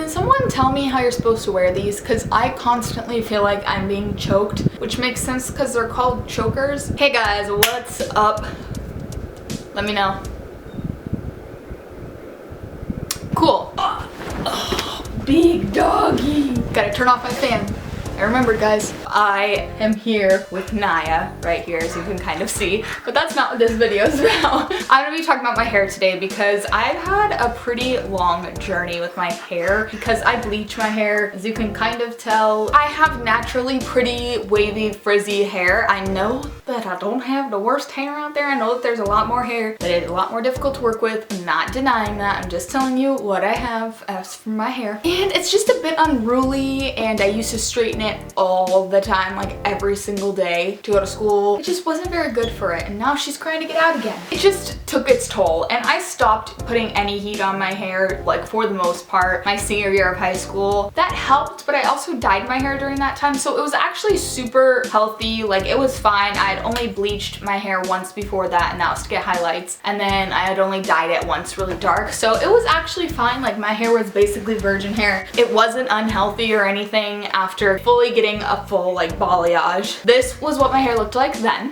Can someone tell me how you're supposed to wear these? Because I constantly feel like I'm being choked, which makes sense because they're called chokers. Hey guys, what's up? Let me know. Cool. Oh, big doggy. Gotta turn off my fan. I remember, guys, I am here with Naya right here, as you can kind of see, but that's not what this video is about. I'm gonna be talking about my hair today because I've had a pretty long journey with my hair because I bleach my hair. As you can kind of tell, I have naturally pretty wavy, frizzy hair. I know that I don't have the worst hair out there. I know that there's a lot more hair, that it's a lot more difficult to work with. I'm not denying that. I'm just telling you what I have as for my hair. And it's just a bit unruly, and I used to straighten it all the time, like every single day to go to school. It just wasn't very good for it, and now she's trying to get out again. It just took its toll, and I stopped putting any heat on my hair, like for the most part, my senior year of high school. That helped, but I also dyed my hair during that time, so it was actually super healthy. Like, it was fine. I had only bleached my hair once before that, and that was to get highlights, and then I had only dyed it once really dark, so it was actually fine. Like, my hair was basically virgin hair. It wasn't unhealthy or anything after fully getting a full like balayage. This was what my hair looked like then.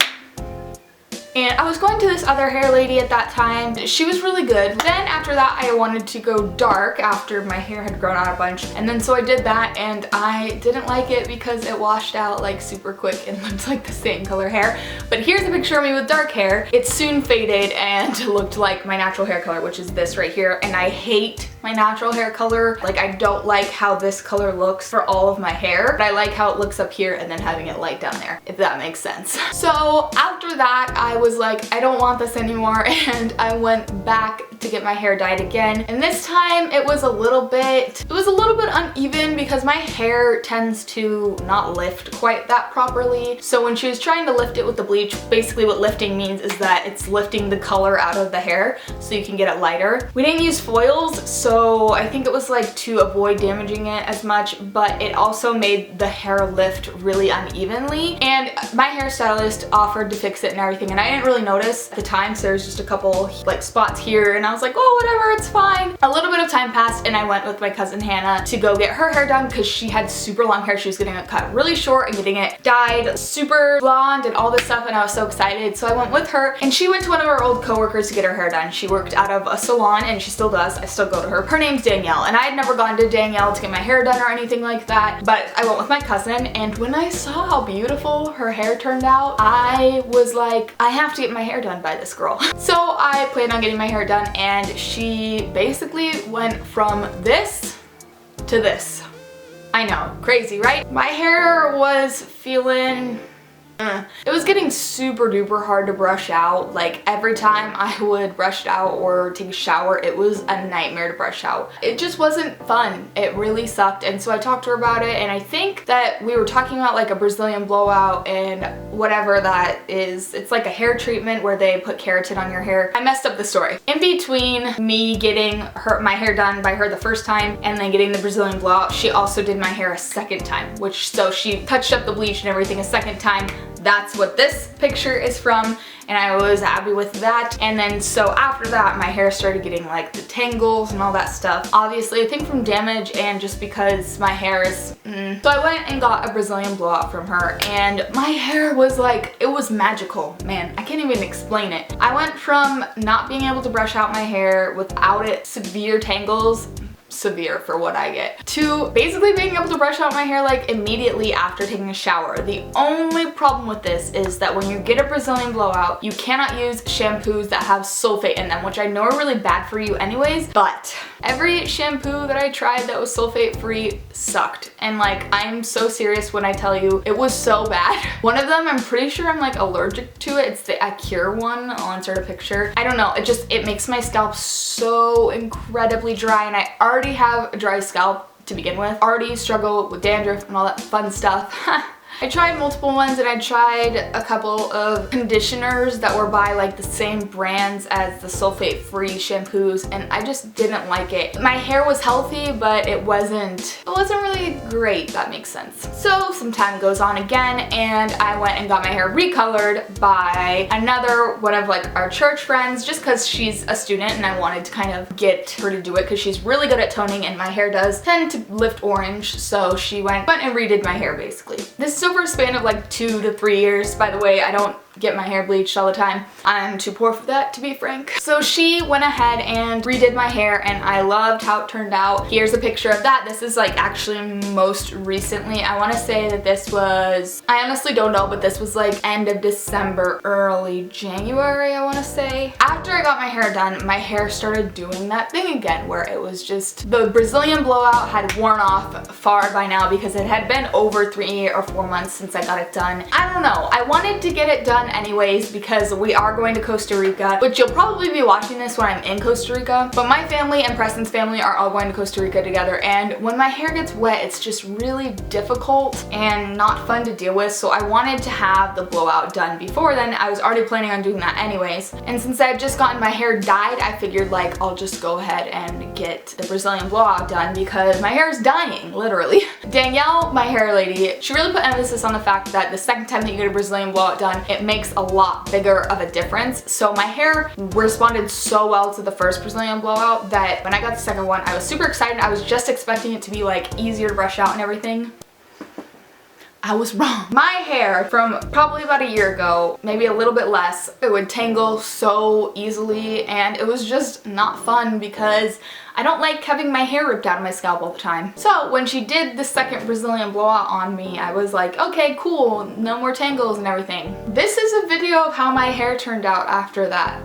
And I was going to this other hair lady at that time. She was really good. Then after that, I wanted to go dark after my hair had grown out a bunch. And then so I did that, and I didn't like it because it washed out like super quick and looked like the same color hair. But here's a picture of me with dark hair. It soon faded and looked like my natural hair color, which is this right here. And I hate my natural hair color. Like, I don't like how this color looks for all of my hair, but I like how it looks up here and then having it light down there, if that makes sense. So after that, I was like, I don't want this anymore, and I went back to get my hair dyed again. And this time it was a little bit uneven because my hair tends to not lift quite that properly. So when she was trying to lift it with the bleach, basically what lifting means is that it's lifting the color out of the hair so you can get it lighter. We didn't use foils, so I think it was like to avoid damaging it as much, but it also made the hair lift really unevenly. And my hairstylist offered to fix it and everything, and I didn't really notice at the time, so there's just a couple like spots here, and I was like, oh, whatever, it's fine. A little bit of time passed, and I went with my cousin Hannah to go get her hair done because she had super long hair. She was getting it cut really short and getting it dyed super blonde and all this stuff, and I was so excited. So I went with her, and she went to one of our old coworkers to get her hair done. She worked out of a salon, and she still does. I still go to her. Her name's Danielle, and I had never gone to Danielle to get my hair done or anything like that, but I went with my cousin, and when I saw how beautiful her hair turned out, I was like, I have to get my hair done by this girl. So I planned on getting my hair done, and she basically went from this to this. I know, crazy, right? My hair was feeling... It was getting super duper hard to brush out. Like, every time I would brush it out or take a shower, it was a nightmare to brush out. It just wasn't fun. It really sucked. And so I talked to her about it, and I think that we were talking about like a Brazilian blowout and whatever that is. It's like a hair treatment where they put keratin on your hair. I messed up the story. In between me getting my hair done by her the first time and then getting the Brazilian blowout, she also did my hair a second time, so she touched up the bleach and everything a second time. That's what this picture is from, and I was happy with that. And then so after that, my hair started getting like the tangles and all that stuff. Obviously, I think from damage and just because my hair is So I went and got a Brazilian blowout from her, and my hair was like, it was magical. Man, I can't even explain it. I went from not being able to brush out my hair without it severe tangles, severe for what I get, to basically being able to brush out my hair like immediately after taking a shower. The only problem with this is that when you get a Brazilian blowout, you cannot use shampoos that have sulfate in them, which I know are really bad for you anyways, but every shampoo that I tried that was sulfate free sucked. And like, I'm so serious when I tell you it was so bad. One of them, I'm pretty sure I'm like allergic to it. It's the Acure one. I'll insert a picture. I don't know, it makes my scalp so incredibly dry, and I already have a dry scalp to begin with. Already struggle with dandruff and all that fun stuff. I tried multiple ones, and I tried a couple of conditioners that were by like the same brands as the sulfate-free shampoos, and I just didn't like it. My hair was healthy, but it wasn't really great, if that makes sense. So some time goes on again, and I went and got my hair recolored by another one of like our church friends, just because she's a student and I wanted to kind of get her to do it because she's really good at toning and my hair does tend to lift orange, so she went and redid my hair basically. This is over a span of like 2 to 3 years, by the way. I don't get my hair bleached all the time. I'm too poor for that, to be frank. So she went ahead and redid my hair, and I loved how it turned out. Here's a picture of that. This is like actually most recently. I want to say that this was, I honestly don't know, but this was like end of December, early January, I want to say. After I got my hair done, my hair started doing that thing again where it was just, the Brazilian blowout had worn off far by now because it had been over 3 or 4 months since I got it done. I don't know. I wanted to get it done anyways because we are going to Costa Rica, which you'll probably be watching this when I'm in Costa Rica, but my family and Preston's family are all going to Costa Rica together, and when my hair gets wet, it's just really difficult and not fun to deal with, so I wanted to have the blowout done before then. I was already planning on doing that anyways, and since I've just gotten my hair dyed, I figured like I'll just go ahead and get the Brazilian blowout done because my hair is dying, literally. Danielle, my hair lady, she really put emphasis on the fact that the second time that you get a Brazilian blowout done, it makes a lot bigger of a difference. So my hair responded so well to the first Brazilian blowout that when I got the second one, I was super excited. I was just expecting it to be like easier to brush out and everything. I was wrong. My hair from probably about a year ago, maybe a little bit less, it would tangle so easily, and it was just not fun because I don't like having my hair ripped out of my scalp all the time. So when she did the second Brazilian blowout on me, I was like, okay, cool, no more tangles and everything. This is a video of how my hair turned out after that.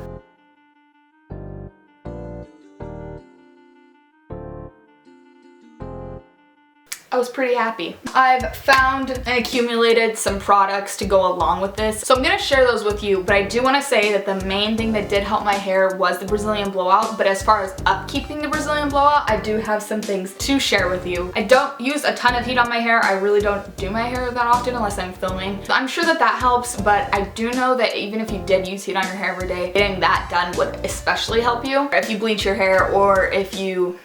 I was pretty happy. I've found and accumulated some products to go along with this, so I'm gonna share those with you, but I do want to say that the main thing that did help my hair was the Brazilian blowout, but as far as upkeeping the Brazilian blowout, I do have some things to share with you. I don't use a ton of heat on my hair. I really don't do my hair that often unless I'm filming. So I'm sure that that helps, but I do know that even if you did use heat on your hair every day, getting that done would especially help you. If you bleach your hair or if you...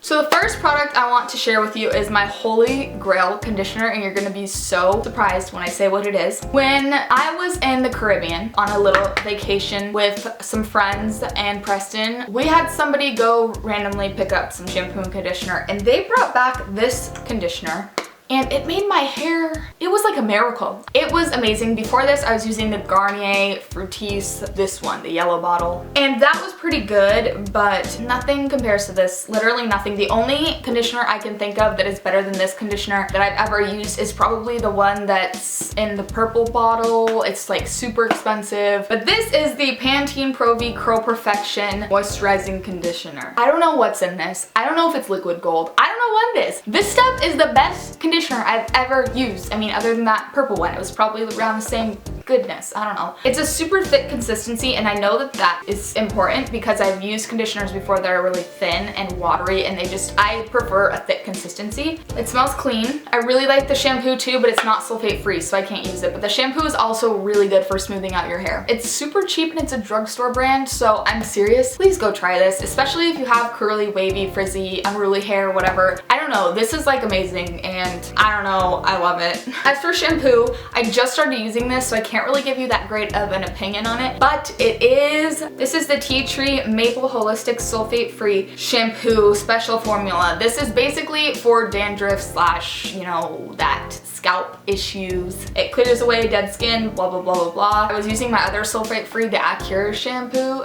So the first product I want to share with you is my Holy Grail conditioner, and you're gonna be so surprised when I say what it is. When I was in the Caribbean on a little vacation with some friends and Preston, we had somebody go randomly pick up some shampoo and conditioner, and they brought back this conditioner. And it made my hair, it was like a miracle. It was amazing. Before this, I was using the Garnier Fructis, this one, the yellow bottle. And that was pretty good, but nothing compares to this, literally nothing. The only conditioner I can think of that is better than this conditioner that I've ever used is probably the one that's in the purple bottle. It's like super expensive. But this is the Pantene Pro V Curl Perfection Moisturizing Conditioner. I don't know what's in this. I don't know if it's liquid gold. I don't know what it is. This stuff is the best conditioner I've ever used. I mean, other than that purple one, it was probably around the same goodness. I don't know. It's a super thick consistency, and I know that that is important because I've used conditioners before that are really thin and watery, and I prefer a thick consistency. It smells clean. I really like the shampoo too, but it's not sulfate free, so I can't use it. But the shampoo is also really good for smoothing out your hair. It's super cheap and it's a drugstore brand, so I'm serious. Please go try this, especially if you have curly, wavy, frizzy, unruly hair, whatever. I don't know. This is like amazing, and I don't know. I love it. As for shampoo, I just started using this, so I can't really give you that great of an opinion on it, but this is the Tea Tree Maple Holistic Sulfate Free Shampoo Special Formula. This is basically for dandruff slash, you know, that scalp issues. It clears away dead skin, blah, blah, blah, blah, blah. I was using my other sulfate free, the Acure shampoo,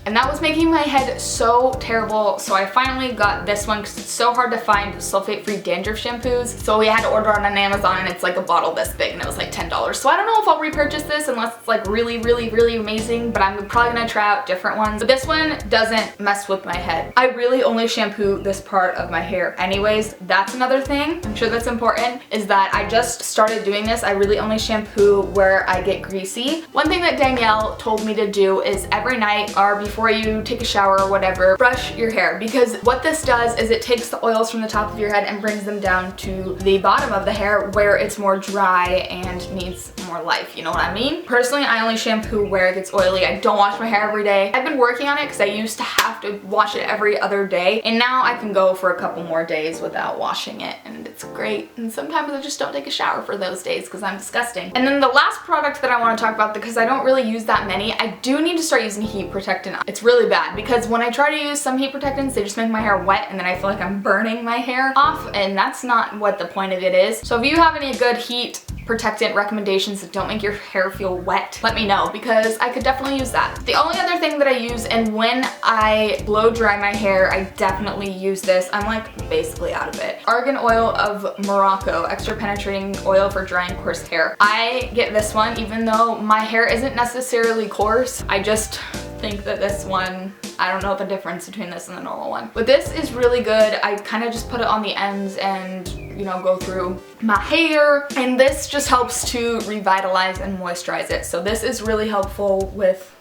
and that was making my head so terrible, so I finally got this one because it's so hard to find sulfate free dandruff shampoos. So we had to order on Amazon, and it's like a bottle this big, and it was like $10. So I don't know if I'll repurchase this unless it's like really, really, really amazing, but I'm probably gonna try out different ones. But this one doesn't mess with my head. I really only shampoo this part of my hair anyways. That's another thing, I'm sure that's important, is that I I just started doing this. I really only shampoo where I get greasy. One thing that Danielle told me to do is every night or before you take a shower or whatever, brush your hair, because what this does is it takes the oils from the top of your head and brings them down to the bottom of the hair where it's more dry and needs more life, you know what I mean? Personally, I only shampoo where it gets oily. I don't wash my hair every day. I've been working on it because I used to have to wash it every other day, and now I can go for a couple more days without washing it, and it's great. And sometimes I just don't take a shower for those days because I'm disgusting. And then the last product that I want to talk about, because I don't really use that many, I do need to start using heat protectant. It's really bad because when I try to use some heat protectants, they just make my hair wet and then I feel like I'm burning my hair off, and that's not what the point of it is. So if you have any good heat protectant recommendations that don't make your hair feel wet, let me know, because I could definitely use that. The only other thing that I use, and when I blow dry my hair, I definitely use this. I'm like basically out of it. Argan oil of Morocco, extra penetrating oil for drying coarse hair. I get this one even though my hair isn't necessarily coarse. I just think that this one, I don't know the difference between this and the normal one. But this is really good. I kind of just put it on the ends and, you know, go through my hair, and this just helps to revitalize and moisturize it. So this is really helpful with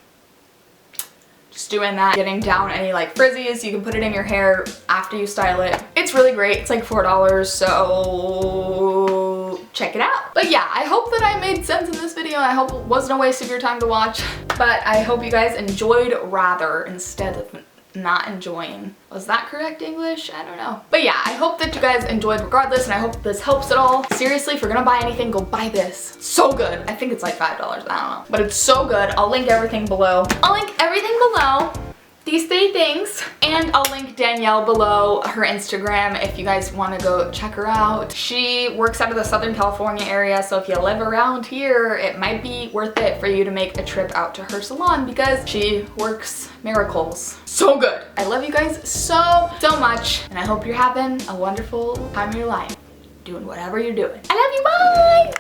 just doing that, getting down any like frizzies. You can put it in your hair after you style it. It's really great. It's like $4, so check it out. But yeah, I hope that I made sense in this video. I hope it wasn't a waste of your time to watch, but I hope you guys enjoyed rather instead of not enjoying. Was that correct English? I don't know. But yeah, I hope that you guys enjoyed regardless, and I hope this helps at all. Seriously, if you're gonna buy anything, go buy this. So good. I think it's like $5, I don't know. But it's so good. I'll link everything below. These 3 things, and I'll link Danielle below, her Instagram, if you guys want to go check her out. She works out of the Southern California area, so if you live around here, it might be worth it for you to make a trip out to her salon because she works miracles. So good. I love you guys so much, and I hope you're having a wonderful time of your life, doing whatever you're doing. I love you, bye!